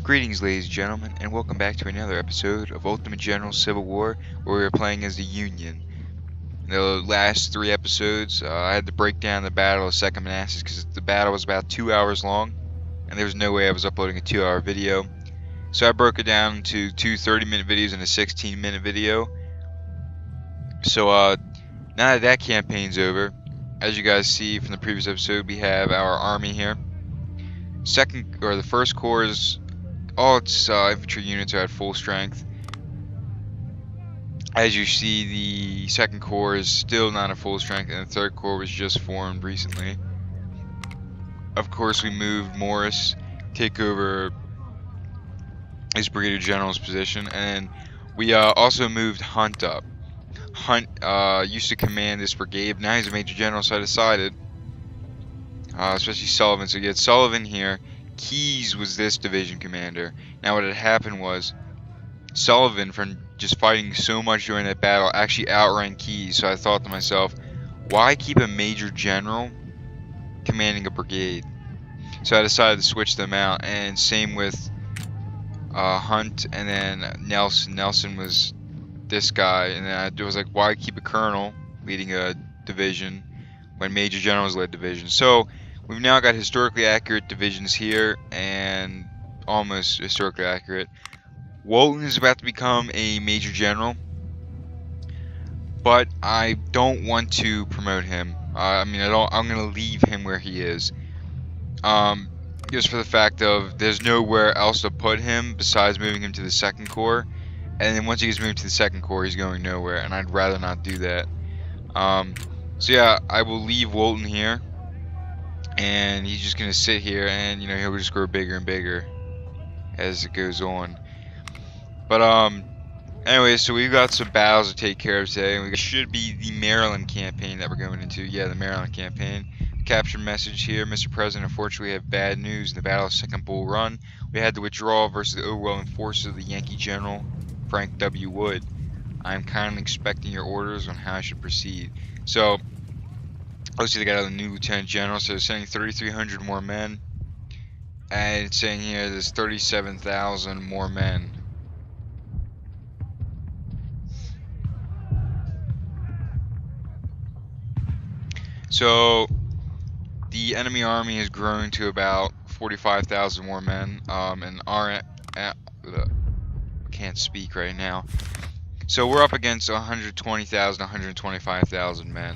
Greetings, ladies and gentlemen, and welcome back to another episode of Ultimate General Civil War, where we are playing as the Union. In the last 3 episodes, I had to break down the Battle of Second Manassas because the battle was about 2 hours long, and there was no way I was uploading a 2-hour video. So I broke it down to 2 30-minute videos and a 16-minute video. So now that campaign's over, as you guys see from the previous episode, we have our army here. The first corps is all its infantry units are at full strength. As you see, the second corps is still not at full strength, and the third corps was just formed recently. Of course, we moved Morris, take over his brigadier general's position, and we also moved Hunt up. Hunt used to command this brigade, now he's a major general, so I decided, especially Sullivan, so you had Sullivan here. Keyes was this division commander. Now what had happened was Sullivan, from just fighting so much during that battle, actually outran Keyes. So I thought to myself, why keep a major general commanding a brigade? So I decided to switch them out, and same with Hunt, and then Nelson. Nelson was this guy, and then I was like, why keep a colonel leading a division when major generals led divisions? So we've now got historically accurate divisions here, and almost historically accurate. Walton is about to become a major general, but I don't want to promote him. I'm going to leave him where he is. Just for the fact of there's nowhere else to put him besides moving him to the second corps, and then once he gets moved to the second corps, he's going nowhere, and I'd rather not do that. So yeah, I will leave Walton here. And he's just gonna sit here, and he'll just grow bigger and bigger as it goes on. But anyway, so we've got some battles to take care of today, and we should be the Maryland campaign that we're going into. Yeah, the Maryland campaign. Capture message here, Mr. President. Unfortunately, we have bad news. In the Battle of Second Bull Run, we had to withdraw versus the overwhelming forces of the Yankee General Frank W. Wood. I am kindly expecting your orders on how I should proceed. So obviously they got a new lieutenant general, so they're sending 3,300 more men, and it's saying here there's 37,000 more men. So the enemy army has grown to about 45,000 more men, and our can't speak right now. So we're up against 120,000, 125,000 men.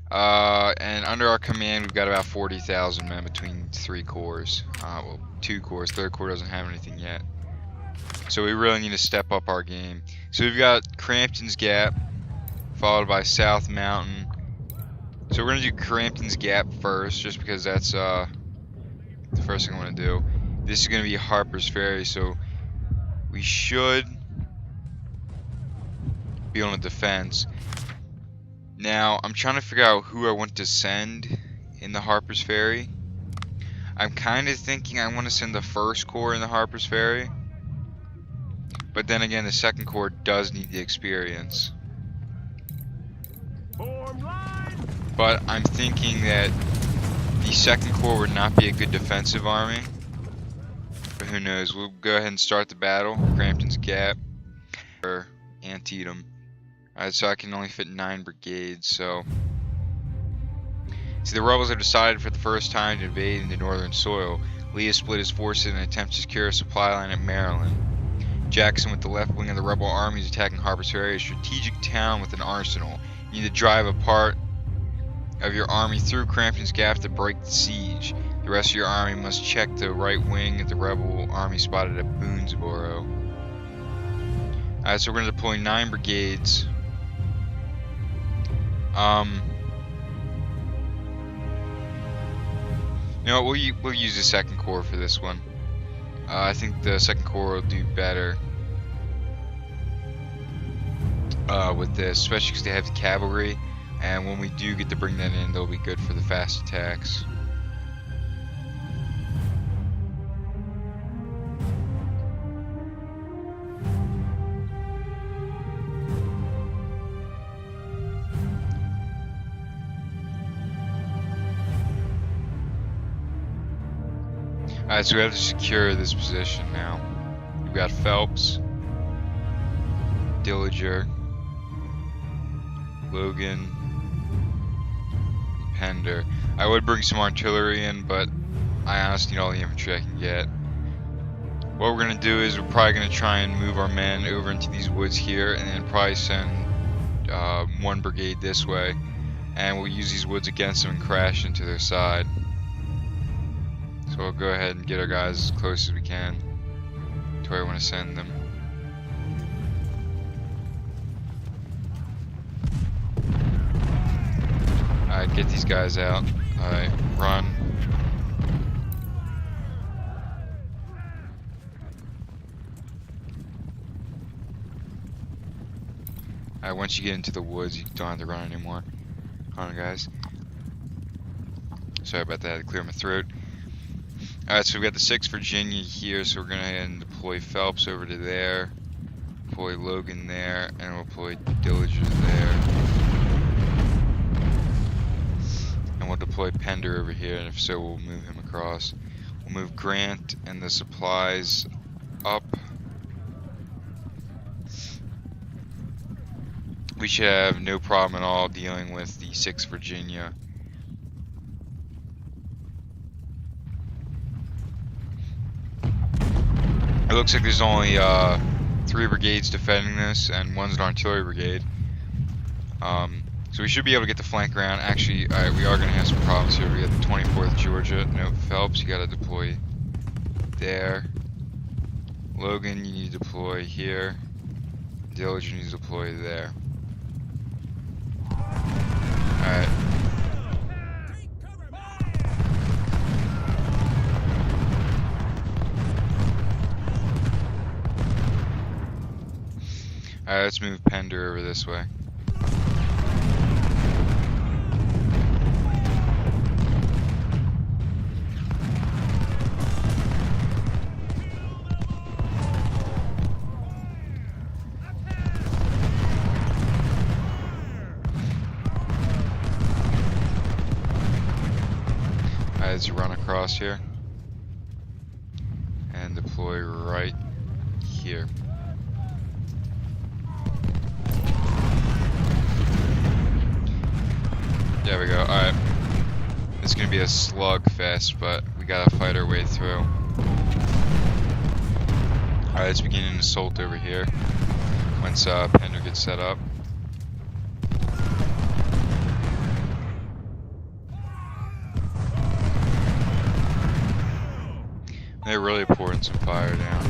And under our command, we've got about 40,000 men between 3 corps. Well, 2 corps. Third corps doesn't have anything yet. So we really need to step up our game. So we've got Crampton's Gap, followed by South Mountain. So we're going to do Crampton's Gap first, just because that's the first thing I want to do. This is going to be Harper's Ferry, so we should be on the defense. Now, I'm trying to figure out who I want to send in the Harper's Ferry. I'm kind of thinking I want to send the first corps in the Harper's Ferry. But then again, the second corps does need the experience. But I'm thinking that the second corps would not be a good defensive army. But who knows? We'll go ahead and start the battle. Crampton's Gap or Antietam. Alright, so I can only fit 9 brigades, so see, the rebels have decided for the first time to invade into northern soil. Lee has split his forces in an attempt to secure a supply line at Maryland. Jackson, with the left wing of the rebel army, is attacking Harper's Ferry, a strategic town with an arsenal. You need to drive a part of your army through Crampton's Gap to break the siege. The rest of your army must check the right wing of the rebel army spotted at Boonesboro. Alright, so we're going to deploy 9 brigades. You know what, we'll use the second corps for this one. I think the second corps will do better with this, especially because they have the cavalry, and when we do get to bring that in, they'll be good for the fast attacks. Alright, so we have to secure this position now. We've got Phelps, Dillinger, Logan, Pender. I would bring some artillery in, but I honestly need all the infantry I can get. What we're going to do is we're probably going to try and move our men over into these woods here, and then probably send one brigade this way, and we'll use these woods against them and crash into their side. So we'll go ahead and get our guys as close as we can to where I want to send them. Alright, get these guys out. Alright, run. Alright, once you get into the woods, you don't have to run anymore. Hold on, guys. Sorry about that, I had to clear my throat. Alright, so we got the 6th Virginia here, so we're going to go ahead and deploy Phelps over to there. Deploy Logan there, and we'll deploy Dillinger there. And we'll deploy Pender over here, and if so, we'll move him across. We'll move Grant and the supplies up. We should have no problem at all dealing with the 6th Virginia. It looks like there's only 3 brigades defending this, and one's an artillery brigade. So we should be able to get the flank around. Actually, we are going to have some problems here. We got the 24th Georgia. No, Phelps, you got to deploy there. Logan, you need to deploy here. Dillinger needs to deploy there. Alright. Alright, let's move Pender over this way. Let's run across here and deploy right here. There we go. Alright. It's gonna be a slugfest, but we gotta fight our way through. Alright, let's begin an assault over here once Pender gets set up. They're really pouring some fire down.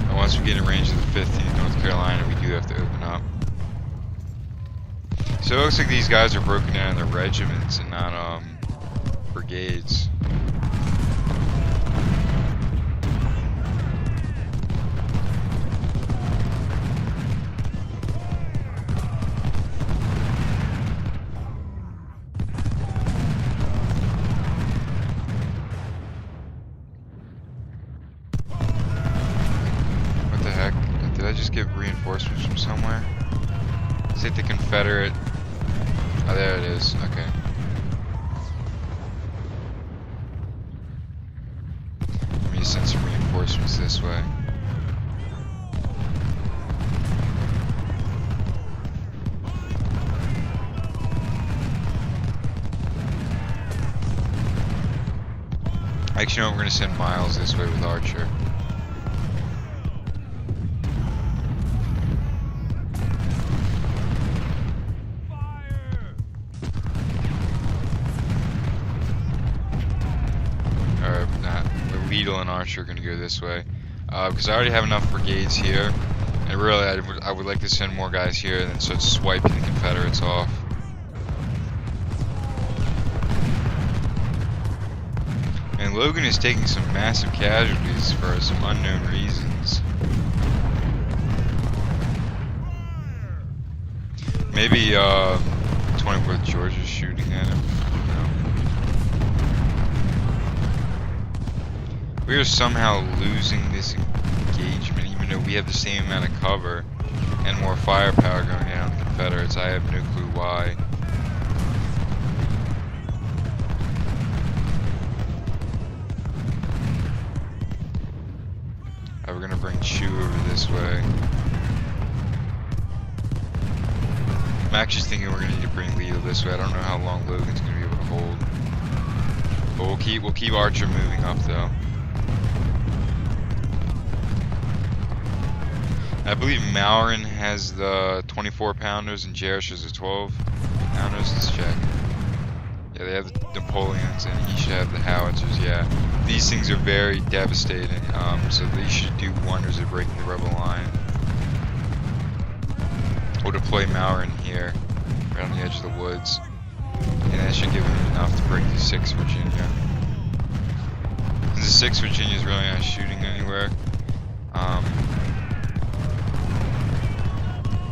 And once we get in range of the 15th North Carolina, we do have to open up. So it looks like these guys are broken down in their regiments and not brigades. Did I just get reinforcements from somewhere? It's like the Confederate. Oh, there it is. Okay. Let me send some reinforcements this way. Actually, no, we're going to send Miles this way with Archer. Beetle and Archer are going to go this way because I already have enough brigades here, and really I would like to send more guys here and then start swiping the Confederates off. And Logan is taking some massive casualties for some unknown reasons. Maybe 24th Georgia's shooting at him. We are somehow losing this engagement, even though we have the same amount of cover and more firepower going in on the Confederates. I have no clue why. We're gonna bring Chu over this way. I'm actually thinking we're gonna need to bring Leo this way. I don't know how long Logan's gonna be able to hold, but we'll keep Archer moving up though. I believe Malrin has the 24 pounders and Jerish has the 12 pounders. Let's check. Yeah, they have the Napoleons and he should have the howitzers. Yeah, these things are very devastating. So they should do wonders at breaking the rebel line. We'll deploy Malrin here, right on the edge of the woods, and that should give him enough to break the 6th Virginia. The 6th Virginia is really not shooting anywhere.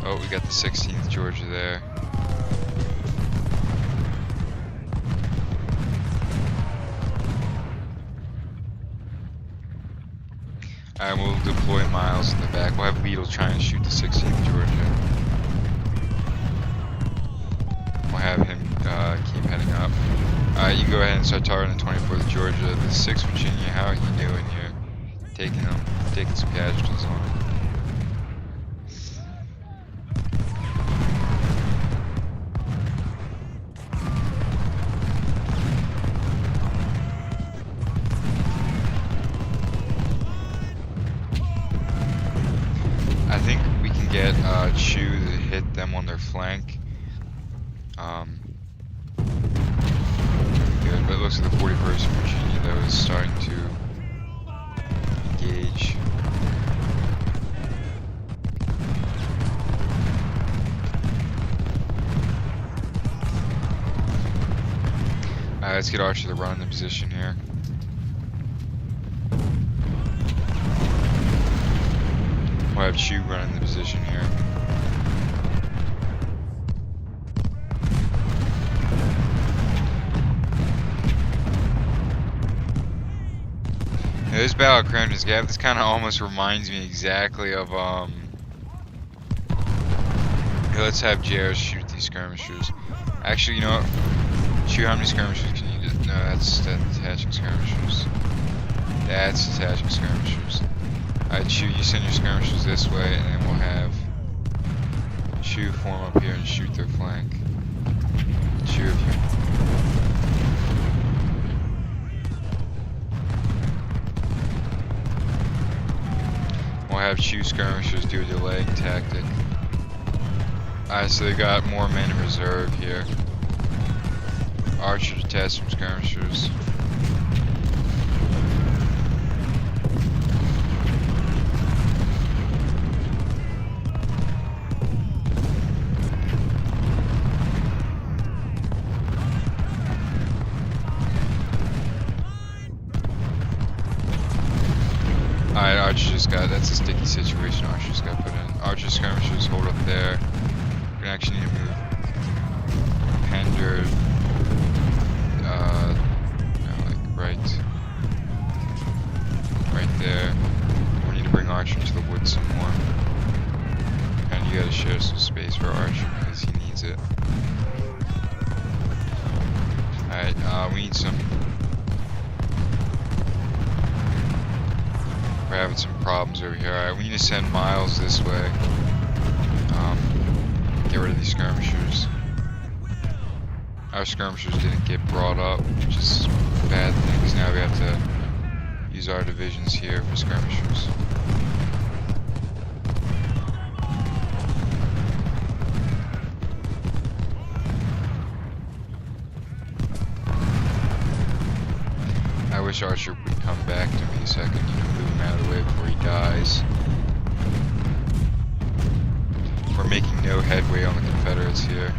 Oh, we got the 16th Georgia there. Alright, we'll deploy Miles in the back. We'll have Beetle trying to shoot the 16th Georgia. We'll have him keep heading up. Alright, you go ahead and start targeting the 24th Georgia. The 6th Virginia, how are you doing here? Taking some casualties on it. I think we can get Chu to hit them on their flank. Good, but it looks like the 41st Virginia though is starting to engage. Alright, let's get Archer to run in the position here. We'll have Chu run in the position here. Now, this battle at Crampton's Gap, this kind of almost reminds me exactly of, okay, let's have Jerish shoot these skirmishers. Actually, you know what? Chu, how many skirmishers can you do? No, that's detaching skirmishers. That's detaching skirmishers. Alright, Chu, you send your skirmishers this way, and then we'll have Chu form up here and shoot their flank. Chu, if you... We'll have Chu skirmishers do a delaying tactic. Alright, so they got more men in reserve here. Archer detach some skirmishers. Alright, Archer just got, that's a sticky situation Archer just got put in. Archer skirmishers hold up there. We're gonna actually need to move Pender, like right there. We need to bring Archer into the woods some more. And you gotta share some space for Archer because he needs it. Alright, we need some... We're having some problems over here. Alright, we need to send Miles this way. Get rid of these skirmishers. Our skirmishers didn't get brought up, which is a bad thing, because now we have to use our divisions here for skirmishers. I wish Archer would come back to me so I could, move him out of the way before he dies. We're making no headway on the Confederates here.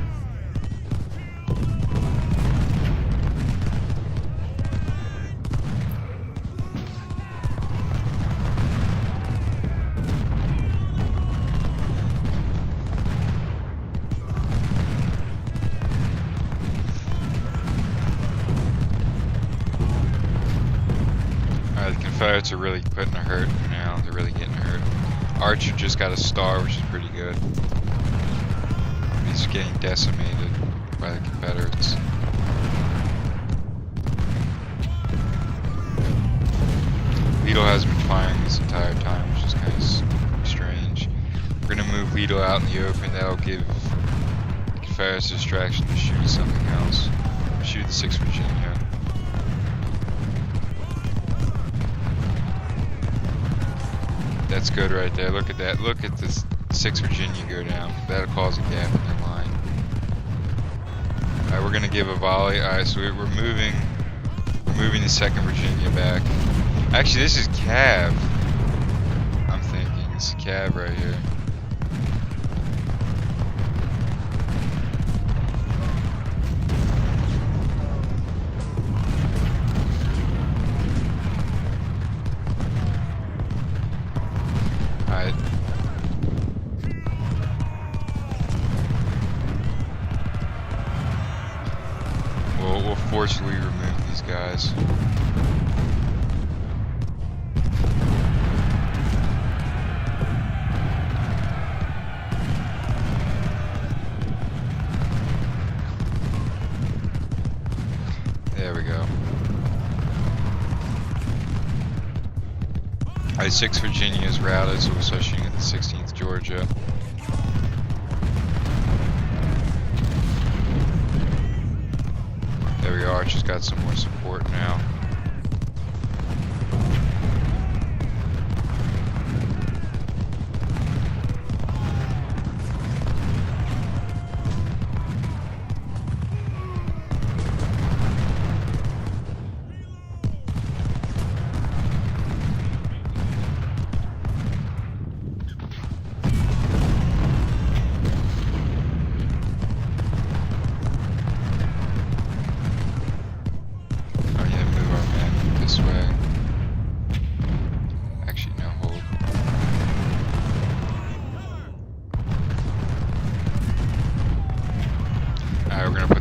Confederates are really putting a hurt now. They're really getting hurt. Archer just got a star, which is pretty good. He's getting decimated by the Confederates. Lidl has been firing this entire time, which is kind of strange. We're gonna move Lidl out in the open. That'll give the Confederates a distraction to shoot something else. Shoot the 6th Virginia. That's good right there. Look at that. Look at this 6th Virginia go down. That'll cause a gap in their line. Alright, we're gonna give a volley. Alright, so we're moving the 2nd Virginia back. Actually, this is Cav. I'm thinking it's Cav right here. Alright. We'll forcibly remove these guys. There we go. Alright, 6th Virginia is routed, so we'll start shooting at the 16th Georgia. There we go, Archer's got some more support now.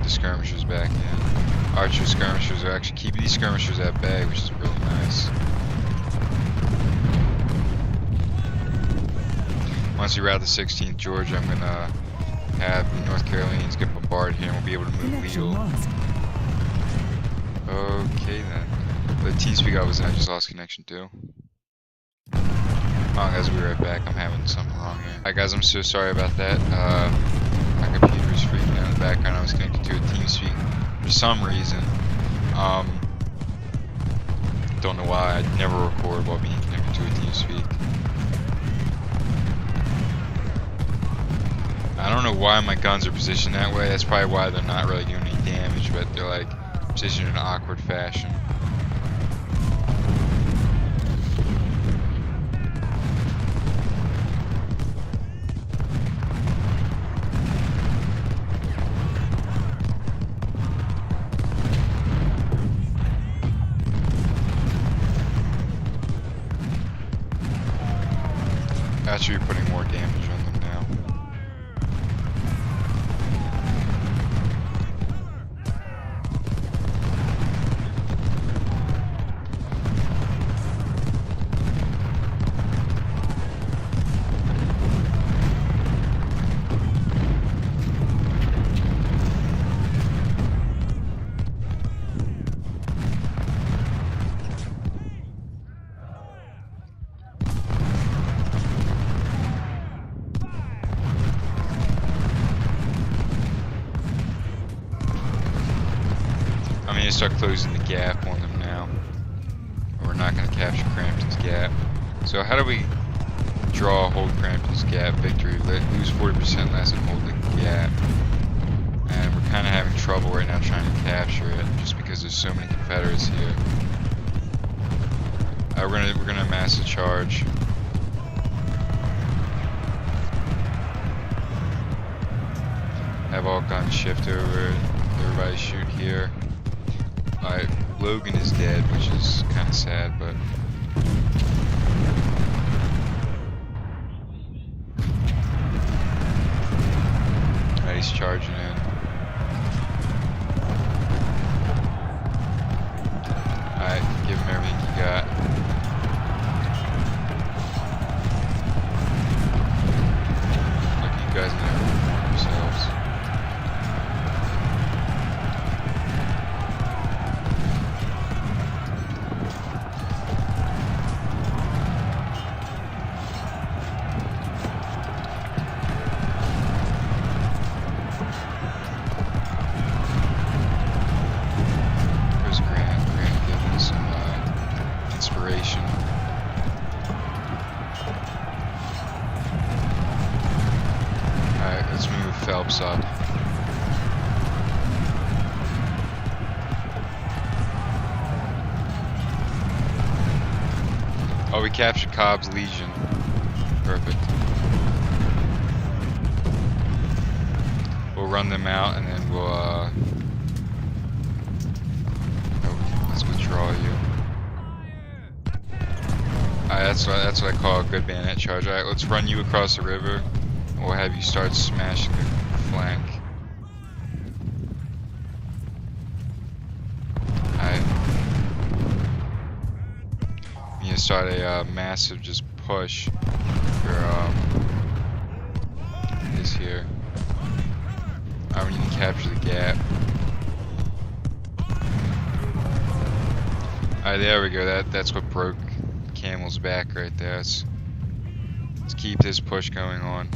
Skirmishers back in. Archer skirmishers are actually keeping these skirmishers at bay, which is really nice. Once we route the 16th Georgia, I'm gonna have the North Carolinians get bombarded here and we'll be able to move Lidl. Okay then. The TeamSpeak I was in, I just lost connection too. Oh guys, we'll be right back. I'm having something wrong here. Alright guys, I'm so sorry about that. My computer is freaking out in the background. I was connected to a TeamSpeak for some reason. Don't know why. I never record while being connected to a TeamSpeak. I don't know why my guns are positioned that way. That's probably why they're not really doing any damage, but they're like positioned in an awkward fashion. Actually, you're putting more damage on them now. I'm gonna start closing the gap on them now. We're not gonna capture Crampton's gap. So how do we hold Crampton's gap victory? Lose 40% less and hold the gap. And we're kind of having trouble right now trying to capture it, just because there's so many Confederates here. We're gonna mass a charge. Have all guns shift over. Everybody shoot here. Alright, Logan is dead, which is kind of sad, but... Alright, he's charging in. Alright, give him everything you got. Let's move Phelps up. Oh, we captured Cobb's Legion. Perfect. We'll run them out and then we'll oh, let's withdraw you. Alright, that's what I call a good bayonet charge. Alright, let's run you across the river and we'll have you start smashing the flank. Alright. We need to start a massive just push for this here. We need to capture the gap. Alright, there we go. That's what broke Camel's back right there. Let's keep this push going on.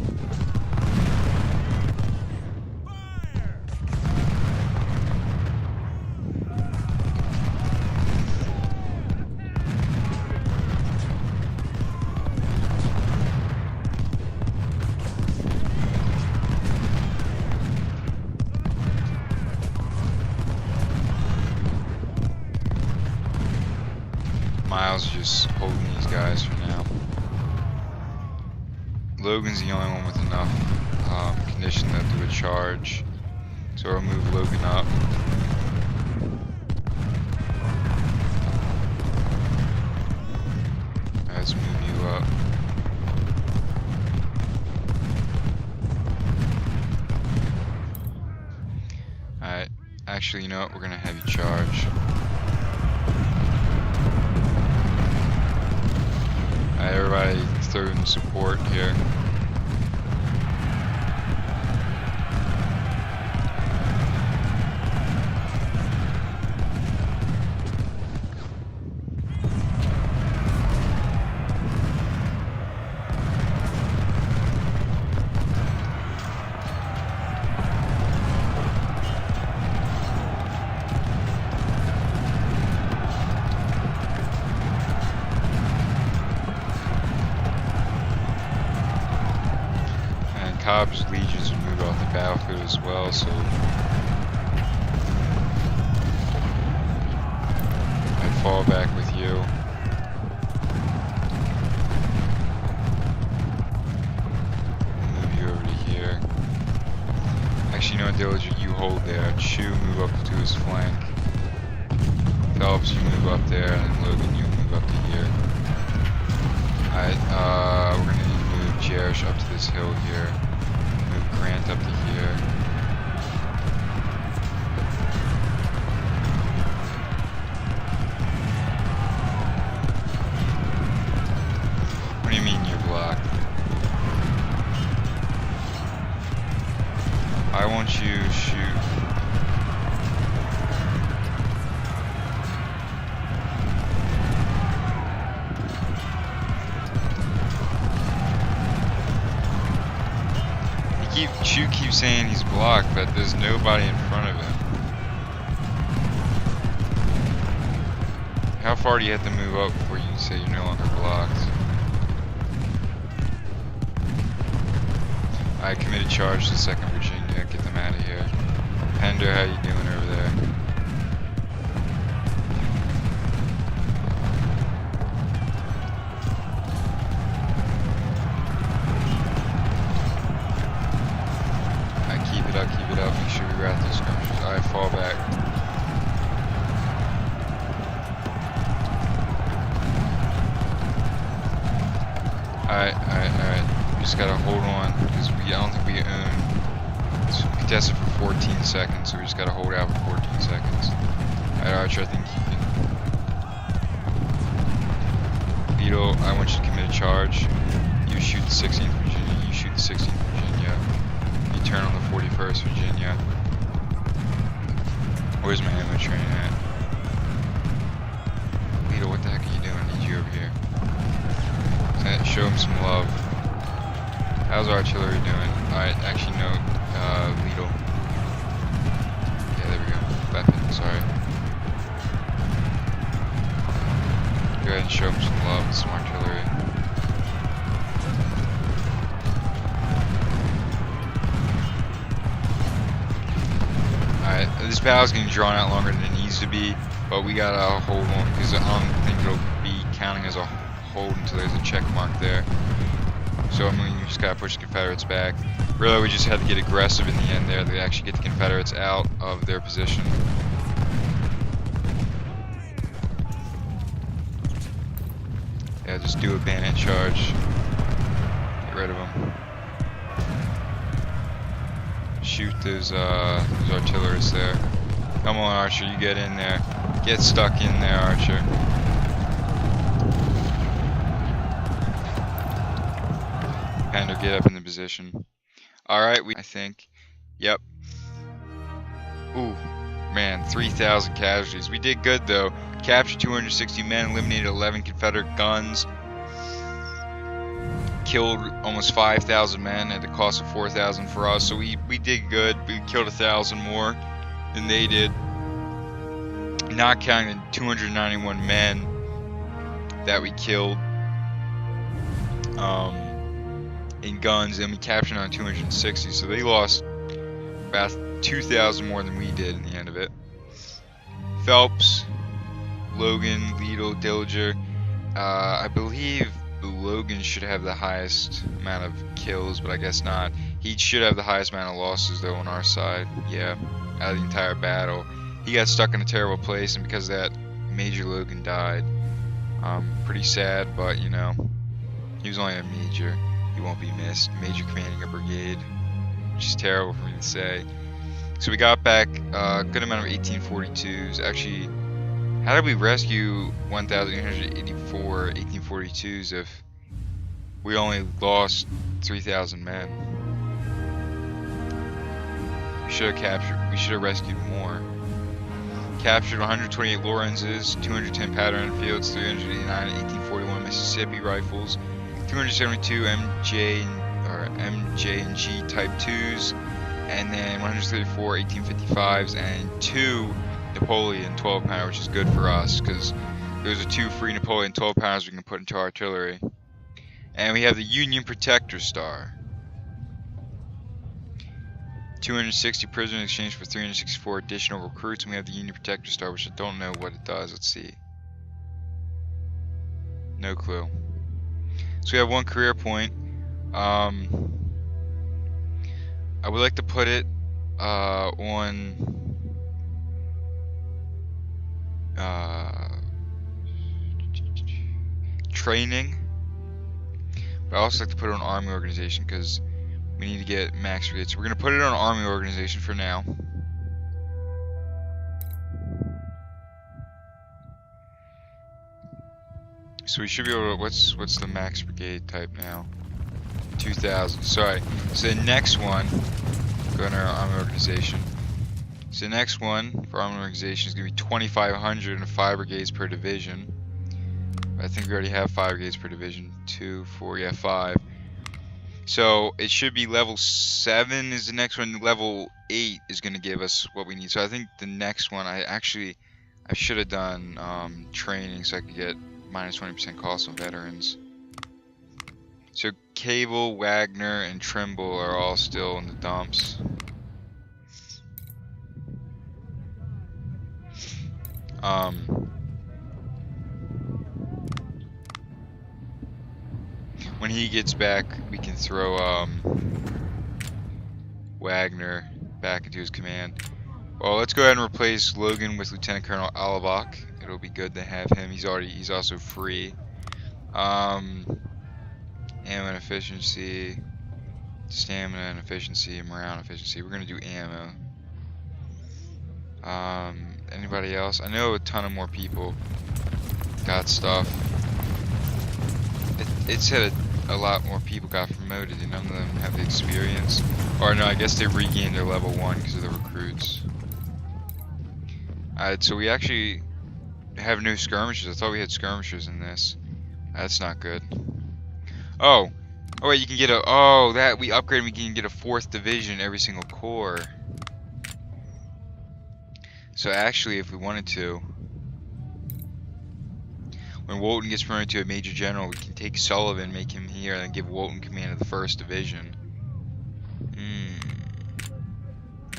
Miles is just holding these guys for now. Logan's the only one with enough condition to do a charge, so I'll move Logan up. Let's move you up. Alright, actually, you know what? We're gonna have you charge. Everybody throw in support here. Cobb's legions will move off the battlefield as well, so I'd fall back with you. Move you over to here. Actually, you know what, Diligent, you hold there. Chu, move up to his flank. Phelps, you move up there, and then Logan, you move up to here. Alright, we're gonna need to move Jerish up to this hill here. Grant up to here. What do you mean you're blocked? I want you to shoot. Chu keeps saying he's blocked, but there's nobody in front of him. How far do you have to move up before you say you're no longer blocked? I committed charge to 2nd Virginia. Get them out of here. Pender, how you doing over there? Keep it up, make sure we rat these skirmishes. Alright, fall back. Alright. We just gotta hold on, because I don't think we own. It's contested for 14 seconds, so we just gotta hold out for 14 seconds. Alright, Archer, I think you can. Beetle, I want you to commit a charge. You shoot the 16th Virginia, you shoot the 16th Virginia. Turn on the 41st Virginia. Where's my ammo train at? Lito, what the heck are you doing? I need you over here. Show him some love. How's artillery doing? Alright, actually no, Lito. Yeah, there we go. Weapon, sorry. Go ahead and show him some love with some artillery. This battle's getting drawn out longer than it needs to be, but we gotta hold on because I don't think it'll be counting as a hold until there's a check mark there. So I mean, you just gotta push the Confederates back. Really, we just had to get aggressive in the end there. They actually get the Confederates out of their position. Yeah, just do a bayonet charge. Get rid of them. Shoot those artillerists there. Come on, Archer, you get in there. Get stuck in there, Archer. Panda, get up in the position. Alright, I think. Yep. Ooh, man, 3,000 casualties. We did good, though. Captured 260 men, eliminated 11 Confederate guns. Killed almost 5,000 men at the cost of 4,000 for us. So we did good. We killed 1,000 more than they did. Not counting the 291 men that we killed in guns, and we captured on 260. So they lost about 2,000 more than we did in the end of it. Phelps, Logan, Lidl, Dillinger. I believe Logan should have the highest amount of kills, but I guess not. He should have the highest amount of losses though on our side. Yeah, out of the entire battle. He got stuck in a terrible place, and because of that, Major Logan died. Pretty sad, but you know, he was only a major. He won't be missed. Major commanding a brigade, which is terrible for me to say. So we got back a good amount of 1842s. Actually, how did we rescue 1,884 1842s if we only lost 3,000 men? We should have rescued more. Captured 128 Lorenzes, 210 pattern fields, 389 1841 Mississippi rifles, 272 MJ and G Type 2s, and then 134 1855s, and 2 Napoleon 12-pounder, which is good for us because those are 2 free Napoleon 12-pounders we can put into artillery. And we have the Union Protector Star. 260 prisoners in exchange for 364 additional recruits, and we have the Union Protector Star, which I don't know what it does. Let's see. No clue. So we have 1 career point. I would like to put it on training, but I also like to put it on army organization because we need to get max brigade. So we're going to put it on army organization for now. So we should be able to, what's the max brigade type now? 2,000. Sorry. So the next one, go to our army organization. So the next one for army organization is going to be 2,500 and 5 brigades per division. I think we already have 5 brigades per division. 2, 4, yeah, 5. So it should be level 7 is the next one. Level 8 is going to give us what we need. So I think the next one, I should have done training so I could get minus 20% cost on veterans. So Cable, Wagner, and Trimble are all still in the dumps. When he gets back, we can throw Wagner back into his command. Well, let's go ahead and replace Logan with Lieutenant Colonel Alabak. It'll be good to have him. He's also free. Ammo and efficiency, stamina and efficiency, and morale and efficiency. We're gonna do ammo. Anybody else? I know a ton of more people got stuff. It said a lot more people got promoted, and none of them have the experience. Or no, I guess they regained their level 1 because of the recruits. Alright, so we actually have no skirmishers. I thought we had skirmishers in this. That's not good. Oh wait, you can get that we upgrade, we can get a 4th division every single corps. So actually, if we wanted to, when Walton gets promoted to a major general, we can take Sullivan, make him here, and then give Walton command of the 1st division.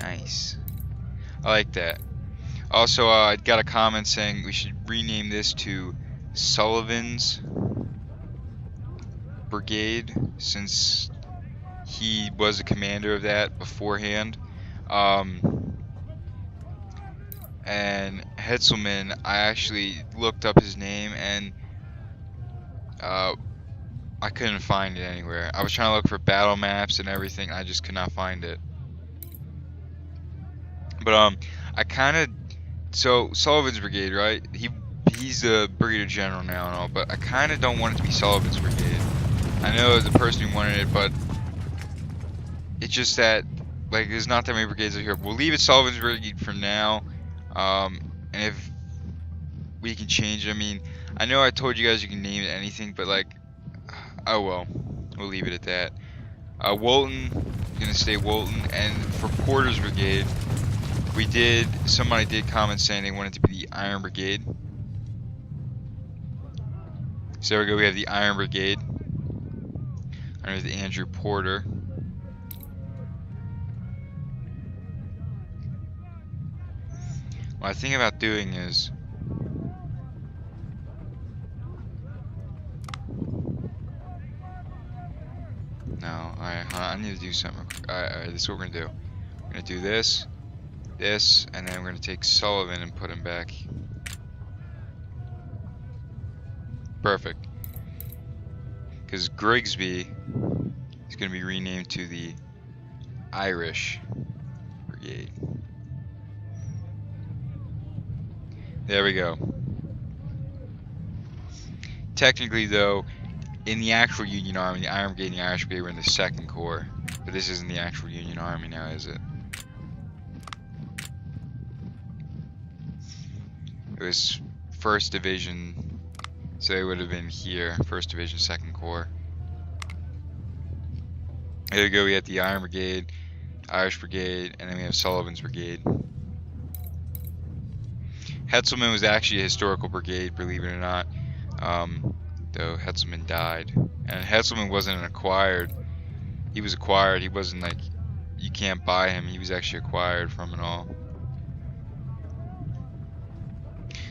Nice. I like that. Also, I got a comment saying we should rename this to Sullivan's Brigade, since he was a commander of that beforehand. And Hetzelman, I actually looked up his name, and I couldn't find it anywhere. I was trying to look for battle maps and everything, I just could not find it. But I kind of, so Sullivan's Brigade, right? He's the brigadier general now and all, but I kind of don't want it to be Sullivan's Brigade. I know the person who wanted it, but it's just that, like, there's not that many brigades out here. We'll leave it Sullivan's Brigade for now, and if we can change it, I mean, I know I told you guys you can name it anything, but like, oh well, we'll leave it at that. Woolton, gonna stay Woolton, and for Porter's Brigade, somebody did comment saying they wanted to be the Iron Brigade. So there we go, we have the Iron Brigade under the Andrew Porter. What I think about doing is, no, alright, I need to do something. Alright, this is what we're gonna do. We're gonna do this, and then we're gonna take Sullivan and put him back. Perfect. Because Grigsby is gonna be renamed to the Irish Brigade. There we go. Technically, though, in the actual Union Army, the Iron Brigade and the Irish Brigade were in the 2nd Corps. But this isn't the actual Union Army now, is it? It was 1st Division, so it would have been here. 1st Division, 2nd Corps. There we go, we have the Iron Brigade, Irish Brigade, and then we have Sullivan's Brigade. Hetzelman was actually a historical brigade, believe it or not, though Hetzelman died. And Hetzelman wasn't an acquired, he was acquired, he wasn't like, you can't buy him, he was actually acquired from it all.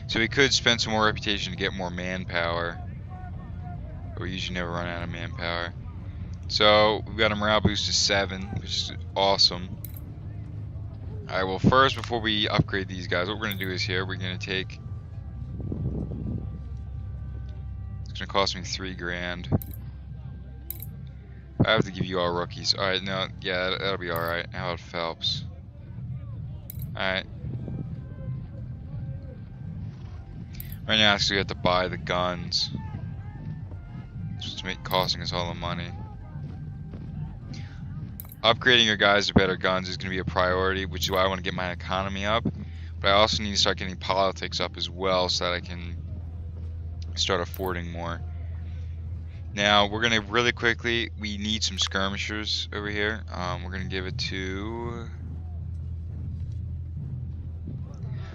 So we could spend some more reputation to get more manpower, but we usually never run out of manpower. So we've got a morale boost to 7, which is awesome. Alright, well first, before we upgrade these guys, what we're going to do is here, we're going to take, it's going to cost me 3 grand. I have to give you all rookies. Alright, no, yeah, that'll be alright. How about Phelps? Alright. Right now, actually, we have to buy the guns. It's costing us all the money. Upgrading your guys to better guns is going to be a priority, which is why I want to get my economy up. But I also need to start getting politics up as well, so that I can start affording more. Now, we're going to really quickly, we need some skirmishers over here. We're going to give it to,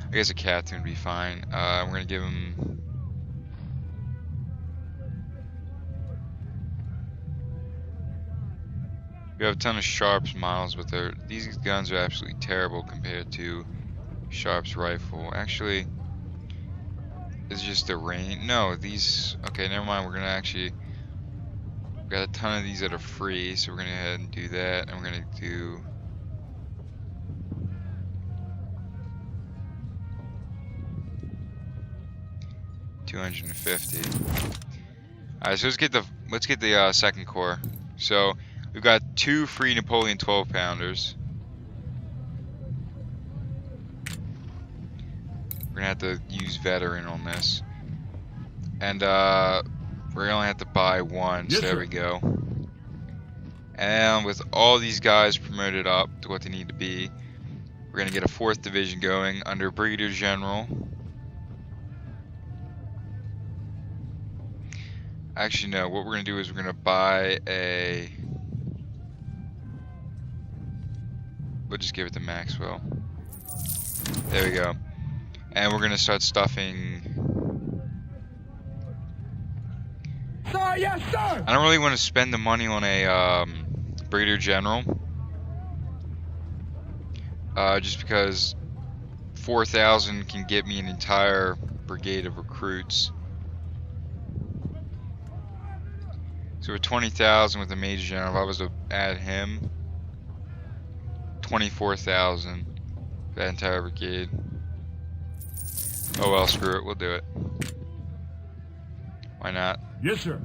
I guess a captain would be fine. We're going to give him, we have a ton of Sharps models, but these guns are absolutely terrible compared to Sharps rifle. Actually, it's just the range. No, these, okay, never mind. We're going to actually, we've got a ton of these that are free, so we're going to go ahead and do that, and we're going to do, $250. Alright, so let's get the 2nd Corps. So we've got 2 free Napoleon 12-pounders. We're gonna have to use veteran on this, and we're gonna have to buy 1. Yes, so there we go. And with all these guys promoted up to what they need to be, we're gonna get a 4th Division going under Brigadier General. Actually, no, what we're going to do is we're going to buy a, we'll just give it to Maxwell. There we go. And we're going to start stuffing. Sir, yes, sir! I don't really want to spend the money on a Brigadier General. Just because 4,000 can get me an entire brigade of recruits. So with 20,000 with the Major General, if I was to add him, 24,000 for that entire brigade. Oh well, screw it, we'll do it. Why not? Yes, sir.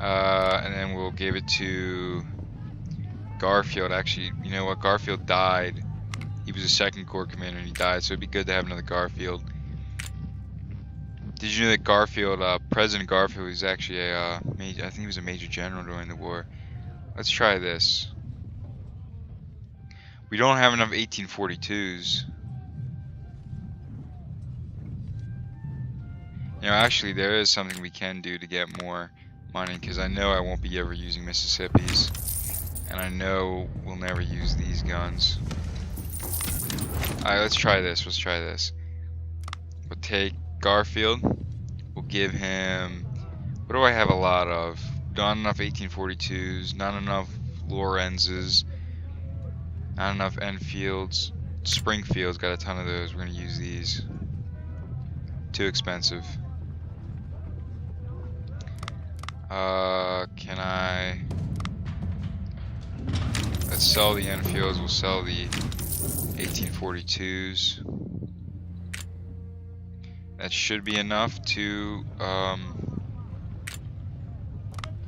And then we'll give it to Garfield. Actually, you know what? Garfield died. He was a 2nd Corps commander and he died, so it'd be good to have another Garfield. Did you know that Garfield, President Garfield, was actually a major, I think he was a Major General during the war. Let's try this. We don't have enough 1842s. You know, actually, there is something we can do to get more money, because I know I won't be ever using Mississippi's, and I know we'll never use these guns. Alright, let's try this. Let's try this. We'll take Garfield. We'll give him. What do I have a lot of? Not enough 1842s. Not enough Lorenzes. Not enough Enfields. Springfield's got a ton of those. We're gonna use these. Too expensive. Can I? Let's sell the Enfields. We'll sell the 1842s. That should be enough to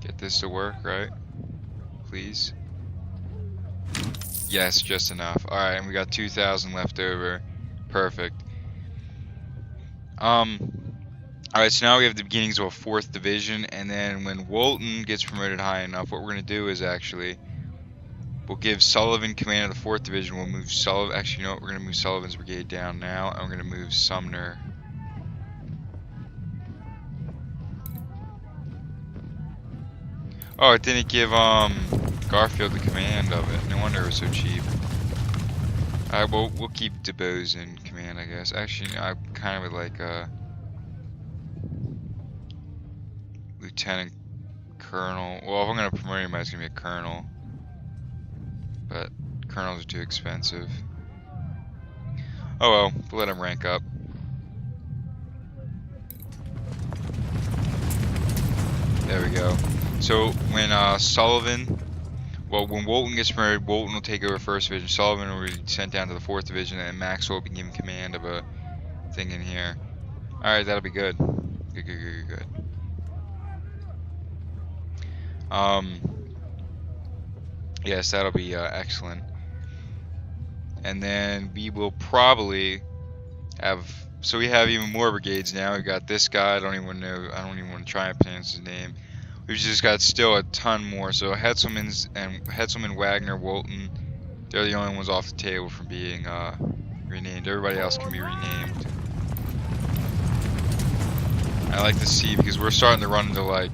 get this to work, right? Please. Yes, just enough. Alright, and we got 2,000 left over. Perfect. Alright, so now we have the beginnings of a 4th division, and then when Walton gets promoted high enough, what we're going to do is actually, we'll give Sullivan command of the 4th division. We'll move Sullivan, actually, you know what, we're going to move Sullivan's brigade down now, and we're going to move Sumner. Oh, it didn't give, Garfield the command of it. No wonder it was so cheap. Alright, well, we'll keep DeBose in command, I guess. Actually, I kind of would like, Lieutenant Colonel. Well, if I'm gonna promote anybody, it's gonna be a Colonel. But Colonels are too expensive. Oh well, we'll let him rank up. There we go. So when when Walton gets promoted, Walton will take over 1st Division. Sullivan will be sent down to the 4th Division, and Maxwell will be given command of a thing in here. Alright, that'll be good. Good. Yes, that'll be excellent. And then we will probably have, so we have even more brigades now. We got this guy, I don't even want to try and pronounce his name. We've just got still a ton more. So Hetzelman, Wagner, Walton, they're the only ones off the table from being renamed. Everybody else can be renamed. I like to see, because we're starting to run into like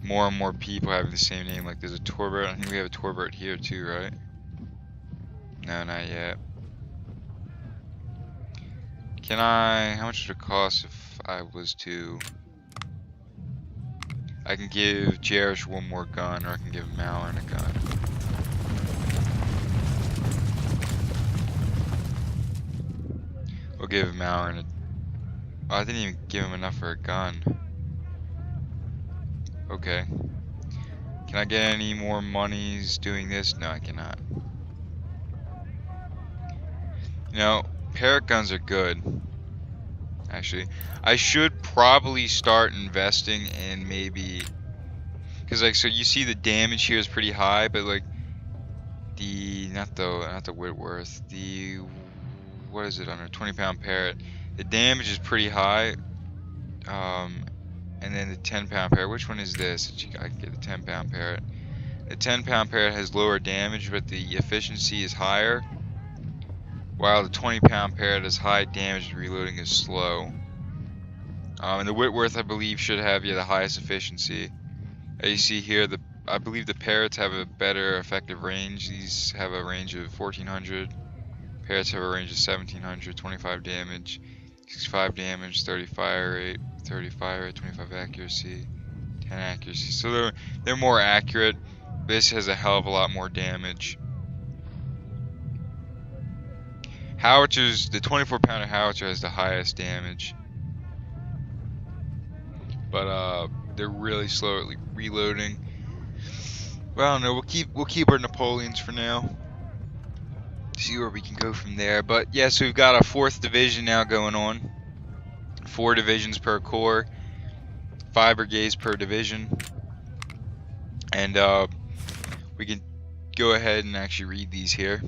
more and more people having the same name. Like there's a Torbert. I think we have a Torbert here too, right? No, not yet. How much would it cost if I was to, I can give Jerish one more gun, or I can give Mallard a gun. We'll give Mallard a, oh, I didn't even give him enough for a gun. Okay. Can I get any more monies doing this? No, I cannot. You know, Parrot guns are good. Actually, I should probably start investing in maybe, because like, so you see the damage here is pretty high, but like the not the Whitworth, the, what is it, under 20-pound Parrot, the damage is pretty high. And then the 10-pound Parrot, which one is this? I can get the 10-pound Parrot. The 10-pound Parrot has lower damage, but the efficiency is higher, while the 20-pound Parrot has high damage, reloading is slow. And the Whitworth, I believe, should have the highest efficiency. As you see here, I believe the Parrots have a better effective range. These have a range of 1400. Parrots have a range of 1700, 25 damage, 65 damage, 30 fire rate, 25 accuracy, 10 accuracy. So they're more accurate. This has a hell of a lot more damage. Howitzers, the 24-pounder howitzer has the highest damage, but they're really slow at reloading. Well, I don't know. We'll keep our Napoleons for now. See where we can go from there. But yeah, so we've got a 4th division now going on. 4 divisions per corps, 5 brigades per division, and we can go ahead and actually read these here.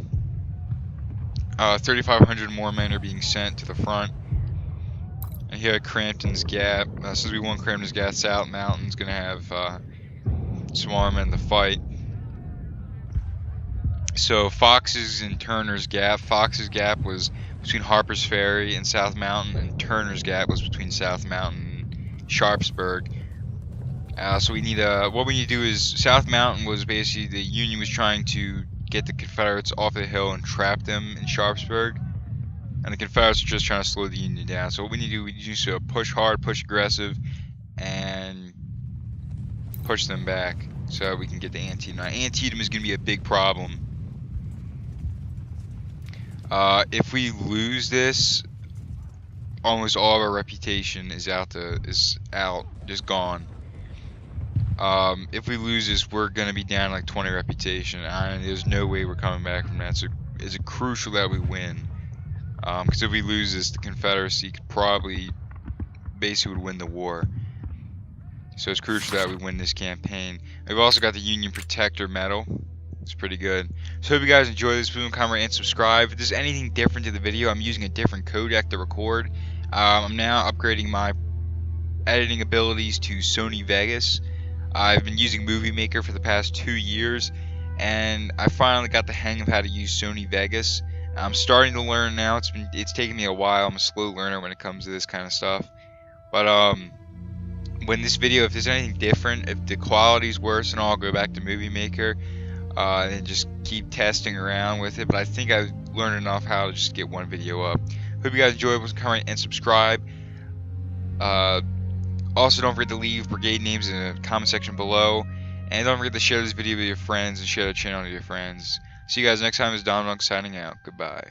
3,500 more men are being sent to the front. And here at Crampton's Gap, since we won Crampton's Gap, South Mountain's going to have some more men in the fight. So Fox's and Turner's Gap. Fox's Gap was between Harper's Ferry and South Mountain, and Turner's Gap was between South Mountain and Sharpsburg. So we need what we need to do is, South Mountain was basically, the Union was trying to get the Confederates off the hill and trap them in Sharpsburg, and the Confederates are just trying to slow the Union down. So what we need to do, we need to push hard, push aggressive, and push them back so we can get the Antietam. Now, Antietam is going to be a big problem. If we lose this, almost all of our reputation is just gone. If we lose this, we're going to be down like 20 reputation, and there's no way we're coming back from that. So it's crucial that we win, because if we lose this, the Confederacy could probably basically would win the war. So it's crucial that we win this campaign. We've also got the Union Protector Medal. It's pretty good. So hope you guys enjoy this. Please comment and subscribe. If there's anything different to the video, I'm using a different codec to record. I'm now upgrading my editing abilities to Sony Vegas. I've been using Movie Maker for the past 2 years, and I finally got the hang of how to use Sony Vegas. I'm starting to learn now. It's taken me a while. I'm a slow learner when it comes to this kind of stuff. But when this video, if there's anything different, if the quality's worse, then I'll go back to Movie Maker and just keep testing around with it. But I think I've learned enough how to just get one video up. Hope you guys enjoy. Please comment and subscribe. Also, don't forget to leave brigade names in the comment section below, and don't forget to share this video with your friends and share the channel with your friends. See you guys next time. It's Dominic signing out. Goodbye.